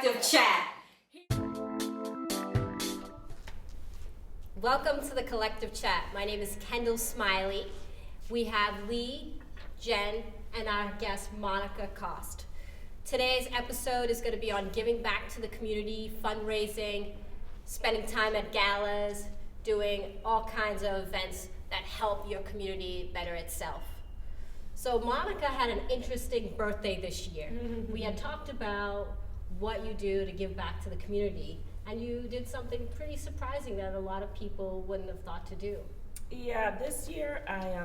Collective Chat. Welcome to the Collective Chat. My name is Kendall Smiley. We have Lee, Jenn, and our guest Monica Cost. Today's episode is going to be on giving back to the community, fundraising, spending time at galas, doing all kinds of events that help your community better itself. So Monica had an interesting birthday this year. We had talked about what you do to give back to the community, and you did something pretty surprising that a lot of people wouldn't have thought to do. Yeah, this year,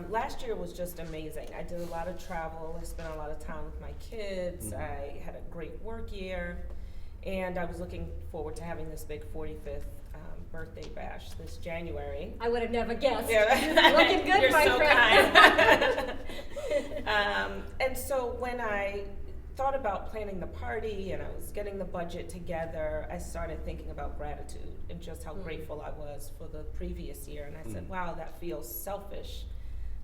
last year was just amazing. I did a lot of travel. I spent a lot of time with my kids. I had a great work year, and I was looking forward to having this big 45th birthday bash this January. I would have never guessed. Yeah. Looking good, You're my so friend. Kind. And so when I thought about planning the party and I was getting the budget together, I started thinking about gratitude and just how grateful I was for the previous year. And I said, wow, that feels selfish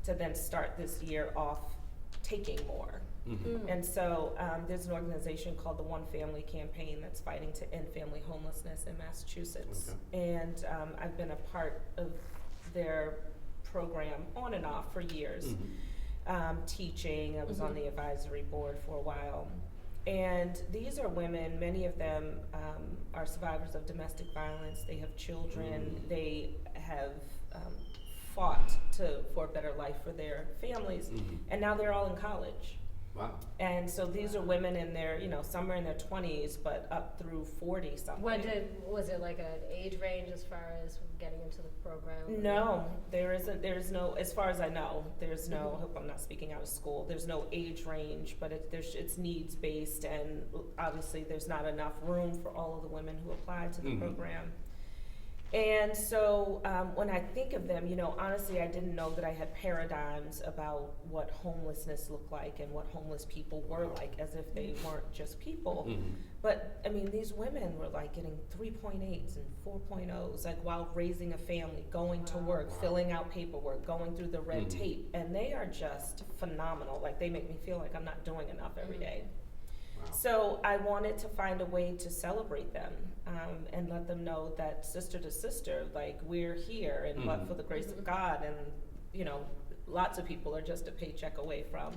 to then start this year off taking more. And so there's an organization called the One Family Campaign that's fighting to end family homelessness in Massachusetts. And I've been a part of their program on and off for years. Teaching, I was on the advisory board for a while. And these are women, many of them are survivors of domestic violence. They have children. They have fought for a better life for their families. And now they're all in college. Wow. And so these are women in their, some are in their 20s, but up through 40 something. Was it like an age range as far as getting into the program? No, there's no, as far as I know, there's no, I hope I'm not speaking out of school, there's no age range, but it's needs based, and obviously there's not enough room for all of the women who apply to the program. And so when I think of them, honestly, I didn't know that I had paradigms about what homelessness looked like and what homeless people were like, as if they weren't just people. But I mean, these women were like getting 3.8s and 4.0s, like while raising a family, going to work, filling out paperwork, going through the red tape. And they are just phenomenal. Like, they make me feel like I'm not doing enough every day. So I wanted to find a way to celebrate them and let them know that sister to sister, like, we're here, and but for the grace of God, and lots of people are just a paycheck away from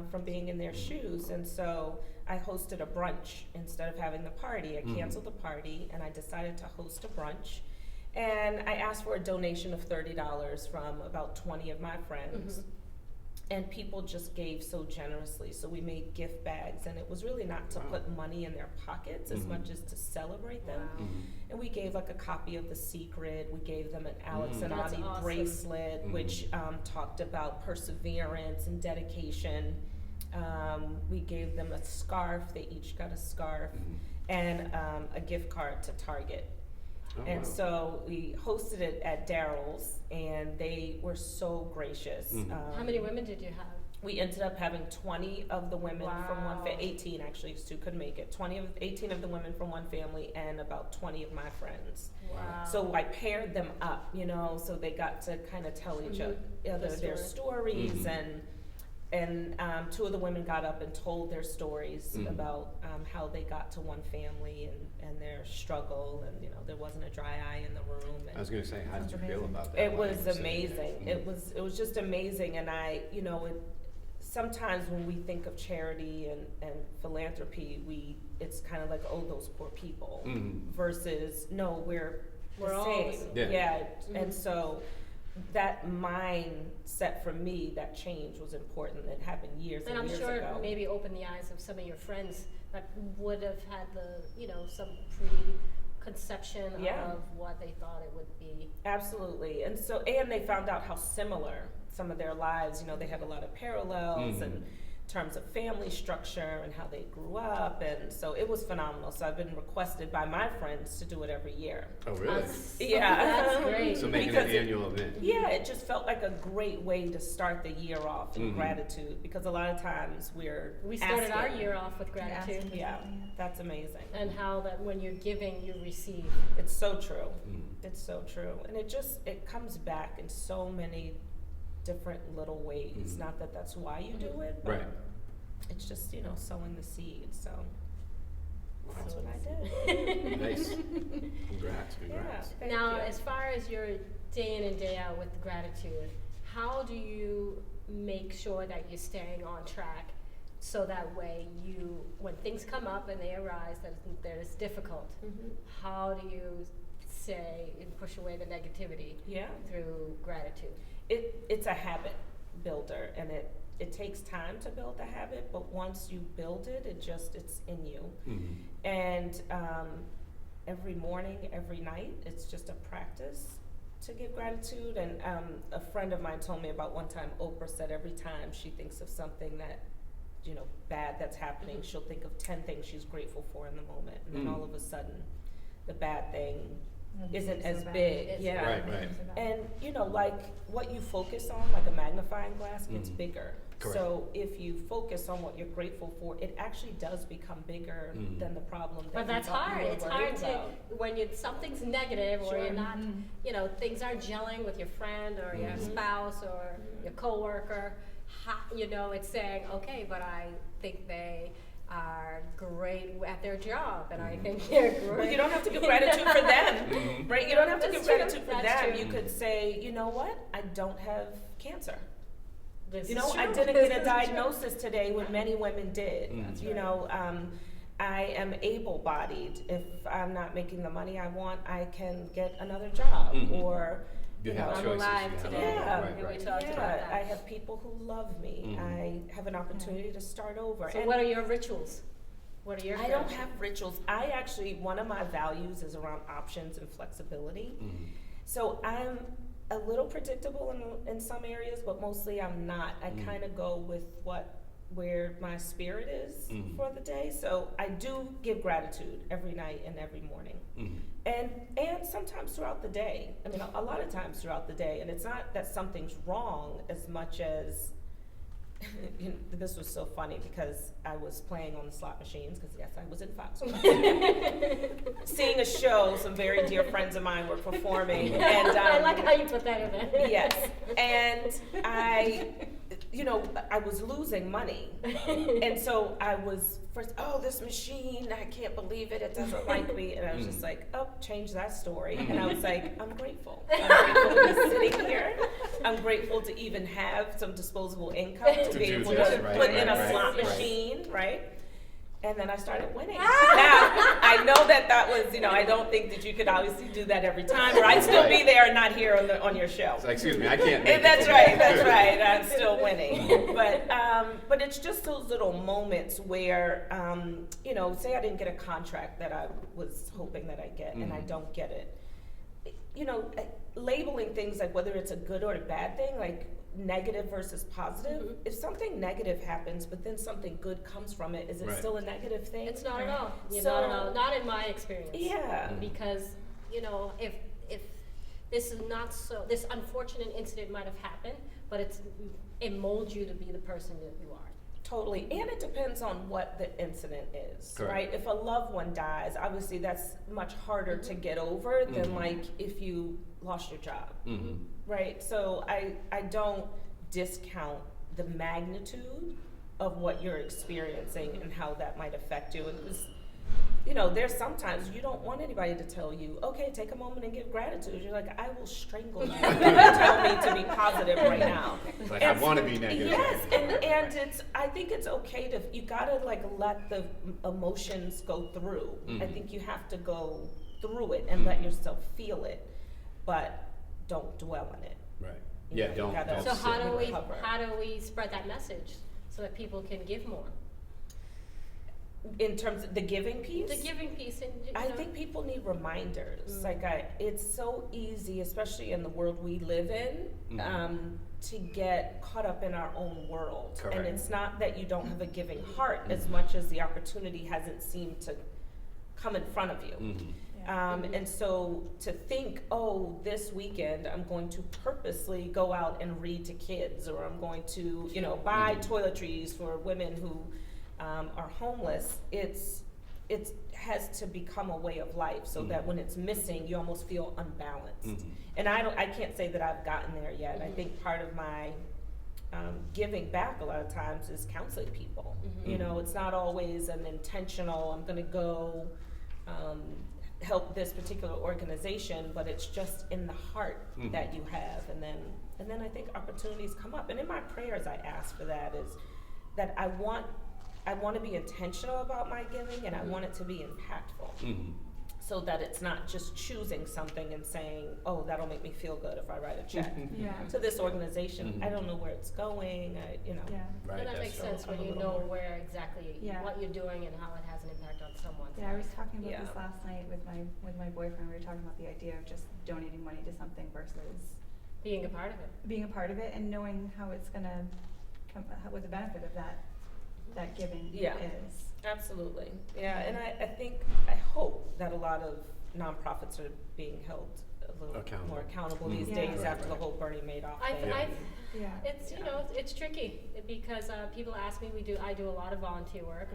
from being in their shoes. And so I hosted a brunch instead of having the party. I canceled the party and I decided to host a brunch. And I asked for a donation of $30 from about 20 of my friends. And people just gave so generously. So we made gift bags, and it was really not to put money in their pockets as much as to celebrate them. And we gave like a copy of The Secret. We gave them an Alex and Ani bracelet, which talked about perseverance and dedication. We gave them a scarf. They each got a scarf and a gift card to Target. And so we hosted it at Daryl's, and they were so gracious. How many women did you have? We ended up having 20 of the women from one family, 18 actually, Stu couldn't make it, 18 of the women from one family and about 20 of my friends. So I paired them up, so they got to kind of tell each other their stories, and two of the women got up and told their stories about how they got to one family and their struggle, and there wasn't a dry eye in the room. And I was going to say, how did you feel about that? It was amazing. It was just amazing, and sometimes when we think of charity and philanthropy, it's kind of like, oh, those poor people, versus no, we're the same. And so that mindset for me, that change was important. It happened years and years ago. And I'm sure maybe opened the eyes of some of your friends that would have had some preconception of what they thought it would be. Absolutely. And they found out how similar some of their lives, they had a lot of parallels in terms of family structure and how they grew up, and so it was phenomenal. So I've been requested by my friends to do it every year. Oh, really? That's great. So make it an annual event. Yeah, it just felt like a great way to start the year off in gratitude, because a lot of times we started our year off with gratitude. Yeah, that's amazing. And how that when you're giving, you receive. It's so true. It's so true. And it comes back in so many different little ways. Not that that's why you do it, but it's just, sowing the seed. So That's what I did. Nice. Congrats. Yeah. Thank Now, you. as far as your day in and day out with gratitude, how do you make sure that you're staying on track so that way you, when things come up and they arise that is difficult, how do you say and push away the negativity Yeah. through gratitude? It's a habit builder, and it takes time to build the habit, but once you build it, it's in you. And every morning, every night, it's just a practice to give gratitude. And a friend of mine told me about one time Oprah said every time she thinks of something that, bad that's happening, she'll think of 10 things she's grateful for in the moment, and then all of a sudden the bad thing isn't as big. Yeah. Right. And like what you focus on, like a magnifying glass, gets bigger. Correct. So if you focus on what you're grateful for, it actually does become bigger than the problem that But that's you thought hard. you were It's worried hard about. when something's negative or Sure. you're not, things aren't gelling with your friend or your spouse or your coworker. It's saying, okay, but I think they are great at their job, and I think they're great. Well, you don't have to give gratitude for them, right? You don't have to That's give true. gratitude for That's them. true. You could say, you know what? I don't have cancer. This You is know, I true. didn't This get a is true. diagnosis today when many women did. That's I am able-bodied. If I'm not making the money I want, I can get another job, or You have I'm choices. alive you have- today. Yeah. Right, And we right. talked about yeah, that. I have people who love me. I have an opportunity to start over. So And what are your rituals? What are your I don't gratitude? have rituals. One of my values is around options and flexibility. So I'm a little predictable in some areas, but mostly I'm not. I kind of go with where my spirit is for the day. So I do give gratitude every night and every morning. And sometimes throughout the day. I mean, a lot of times throughout the day. And it's not that something's wrong as much as, this was so funny because I was playing on the slot machines, because yes, I was in Fox. Seeing a show, some very dear friends of mine were performing. And I like how you put that in there. yes. And I was losing money. And so I was first, this machine, I can't believe it doesn't like me. And I was just like, change that story. And I was like, I'm grateful. I'm grateful to be sitting here. I'm grateful to even have some disposable income to be do able this, to right, put in a right, slot right. machine, right? And then I started winning. Now, I know that was, I don't think that you could obviously do that every time, or I'd still be there and not here on your show. So, excuse me, I can't make That's it right, today. that's right. I'm still winning. But it's just those little moments where, say I didn't get a contract that I was hoping that I'd get, and I don't get it. Labeling things like whether it's a good or a bad thing, like negative versus positive. If something negative happens, but then something good comes from it, is it Right. still a negative thing? It's not at all. So- Not at all. Not in my experience. Yeah. Because, if this is not so, this unfortunate incident might have happened, but it molds you to be the person that you are. Totally, and it depends on what the incident is, Correct. right? If a loved one dies, obviously that's much harder to get over than like if you lost your job, right? So I don't discount the magnitude of what you're experiencing and how that might affect you. Because, there's sometimes you don't want anybody to tell you, okay, take a moment and give gratitude. You're like, I will strangle you if you tell me to be positive right now. Like, I want to be negative. Yes, and I think it's okay you gotta let the emotions go through. I think you have to go through it and let yourself feel it, but don't dwell on it. Right. You Yeah, know, don't. you gotta- don't So sit how do with we it. recover. spread that message so that people can give more? In terms of the giving piece, The giving piece, and I think people need reminders. It's so easy, especially in the world we live in, to get caught up in our own world. Correct. And it's not that you don't have a giving heart as much as the opportunity hasn't seemed to come in front of you. And so to think, this weekend I'm going to purposely go out and read to kids, or I'm going to, buy toiletries for women who are homeless, it has to become a way of life, so that when it's missing, you almost feel unbalanced. And I can't say that I've gotten there yet. I think part of my giving back a lot of times is counseling people. You know, it's not always an intentional, I'm gonna go help this particular organization, but it's just in the heart that you have, and then I think opportunities come up. And in my prayers I ask for that, is that I want to be intentional about my giving, and I want it to be impactful. So that it's not just choosing something and saying, oh, that'll make me feel good if I write a check to this organization. I don't know where it's going, you know. Right, And that that's makes true. sense when you know where exactly what you're doing and how it has an impact on someone's Yeah, I was life. talking about this last night with my boyfriend. We were talking about the idea of just donating money to something versus Being a part of it. being a part of it and knowing how it's gonna come, what the benefit of that giving is. Absolutely, yeah, and I hope that a lot of nonprofits are being held a little more accountable these days after the whole Bernie Madoff thing. It's it's tricky because people ask me. I do a lot of volunteer work.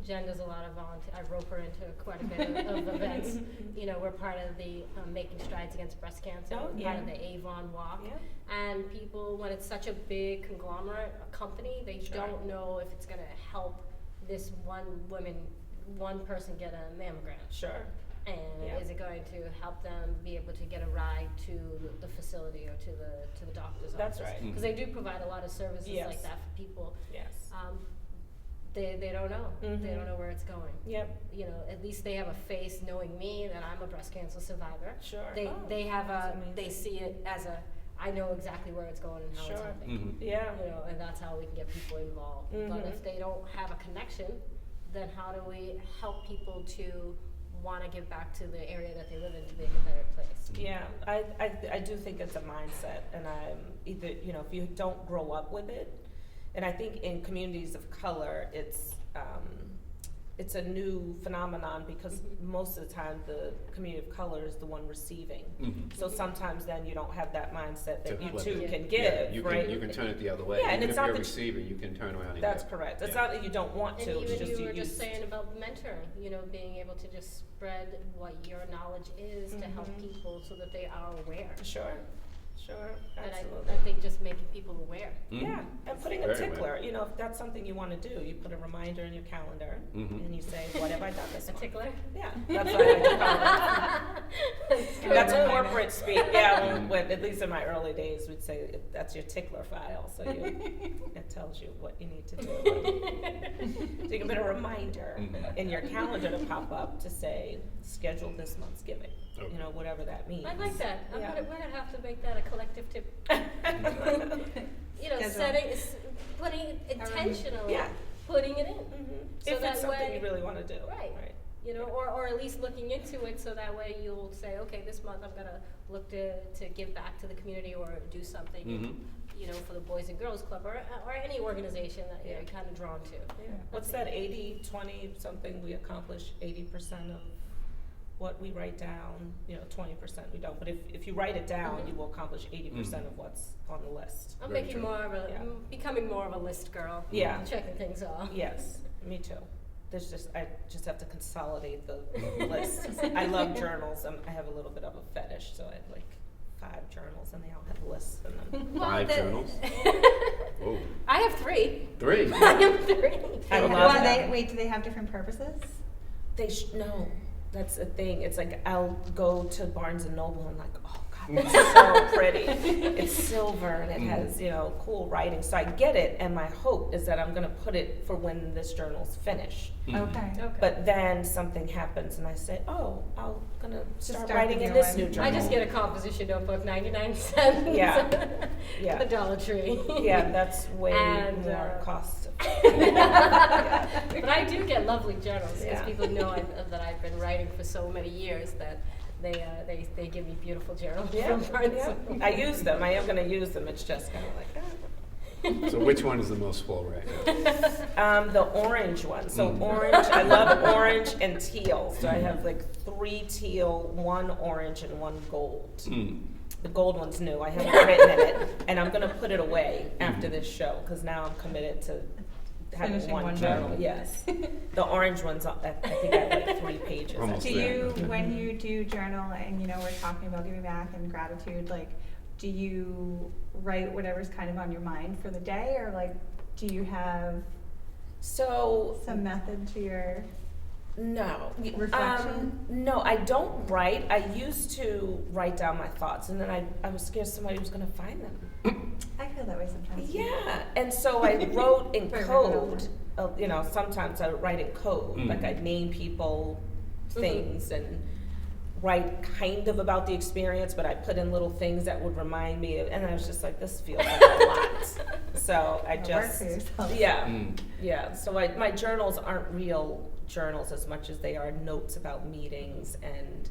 Jenn does a lot of volunteer. I rope her into quite a bit of events. You know, we're part of the Making Strides Against Breast Cancer. We're part of the Avon Walk. And people, when it's such a big conglomerate, a company, they don't know if it's going to help this one person get a mammogram. And is it going to help them be able to get a ride to the facility or to the doctor's office? That's right. Because they do provide a lot of services like that for people. They don't know. They don't know where it's going. You know, at least they have a face knowing me that I'm a breast cancer survivor. They have they see it as I know exactly where it's going and how it's helping. You know, and that's how we can get people involved. But if they don't have a connection, then how do we help people to want to give back to the area that they live in to make a better place? I do think it's a mindset, and I'm either, you know, if you don't grow up with it, and I think in communities of color, it's a new phenomenon because most of the time the community of color is the one receiving. So sometimes then you don't have that mindset that you too can give, you right? You can turn it the other way. And Even it's if not you're a that receiver, you can turn around and That's give. correct. It's not that you don't want to. And It's even just you were use. just saying about mentoring, you know, being able to just spread what your knowledge is to help people so that they are aware. Absolutely. And I think just making people aware. And putting a tickler, you know, if that's something you want to do, you put a reminder in your calendar and you say, what have I done this month? A tickler? Yeah, that's what I do. That's corporate speak. When, at least in my early days, we'd say that's your tickler file, so it tells you what you need to do. So you can put a reminder in your calendar to pop up to say, schedule this month's giving. You know, whatever that means. I like that. We're gonna have to make that a collective tip. You know, putting it intentionally, putting it in. So if that it's something way, you really want to do. Right. You know, or at least looking into it so that way you'll say, okay, this month I'm gonna look to give back to the community or do something. You know, for the Boys and Girls Club or any organization that you're kind of drawn to. What's that 80-20 something? We accomplish 80% of what we write down, you know, 20% we don't. But if you write it down, you will accomplish 80% of what's on the list. I'm making becoming more of a list girl. Checking things off. Yes, me too. I just have to consolidate the list. I love journals. I have a little bit of a fetish, so I have like 5 journals, and they all have lists in them. 5 journals? Whoa. I have 3. 3? I have 3. I love that. Wait, do they have different purposes? No. That's the thing. It's like I'll go to Barnes and Noble and like, oh God, it's so pretty. It's silver and it has, you know, cool writing. So I get it, and my hope is that I'm gonna put it for when this journal's finished. Okay. But then something happens and I say, oh, I'm gonna start writing in the new this new one. journal. I just get a composition notebook, 99 cents. Yeah. The Dollar Tree. Yeah, that's way And, more cost. But I do get lovely journals because people know that I've been writing for so many years that they give me beautiful journals. I use them. I am going to use them. It's just kind of like, So which one is the most full right now? the orange one. So orange, I love orange and teal. So I have like 3 teal, 1 orange, and 1 gold. The gold one's new. I haven't written in it, and I'm going to put it away after this show because now I'm committed to having Finishing one one journal. journal. Yes, the orange one's. I think I have like 3 pages. Almost Do there. you, when you do journal and, you know, we're talking about giving back and gratitude, like, do you write whatever's kind of on your mind for the day, or like, do you have So some method to your no. reflection? No, I don't write. I used to write down my thoughts, and then I was scared somebody was going to find them. I feel that way sometimes. Yeah, and so I wrote in Right, right, code. You know, sometimes I would write in code, Mm. like I'd name people, things, and write kind of about the experience, but I put in little things that would remind me of, and I was just like, this feels like a lot. So I Work just, for yourself. yeah, Mm. yeah. So my journals aren't real journals as much as they are notes about meetings and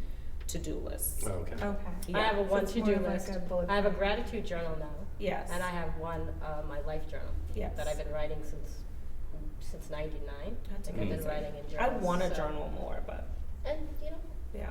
to-do lists. Oh, okay. Okay. Yeah. I have a So one it's to-do more of like list. a bullet I have a point. gratitude journal now. Yes. And I have one, my life journal. Yes. That I've been writing since '99. That's I think I've been amazing. writing in I journals. want to so- journal more, but And, you know, yeah.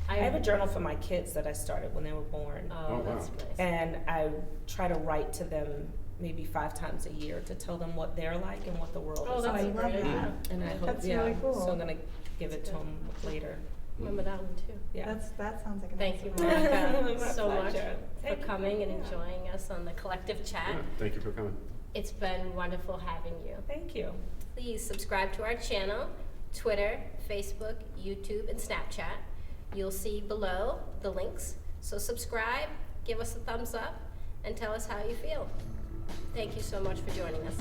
I have a journal for my kids that I started when they were born. oh, Oh, that's wow. nice. And I try to write to them maybe 5 times a year to tell them what they're like and what the world Oh, is that's I a like. love great that. idea. And I hope, That's yeah, really cool. so I'm gonna give it to them later. Remember that one too. Yeah. That sounds like a Thank nice you, one. Monica, My so much pleasure. for Thank you. coming and enjoying us on the collective chat. Yeah, thank you for coming. It's been wonderful having you. Thank you. Please subscribe to our channel, Twitter, Facebook, YouTube, and Snapchat. You'll see below the links. So subscribe, give us a thumbs up, and tell us how you feel. Thank you so much for joining us.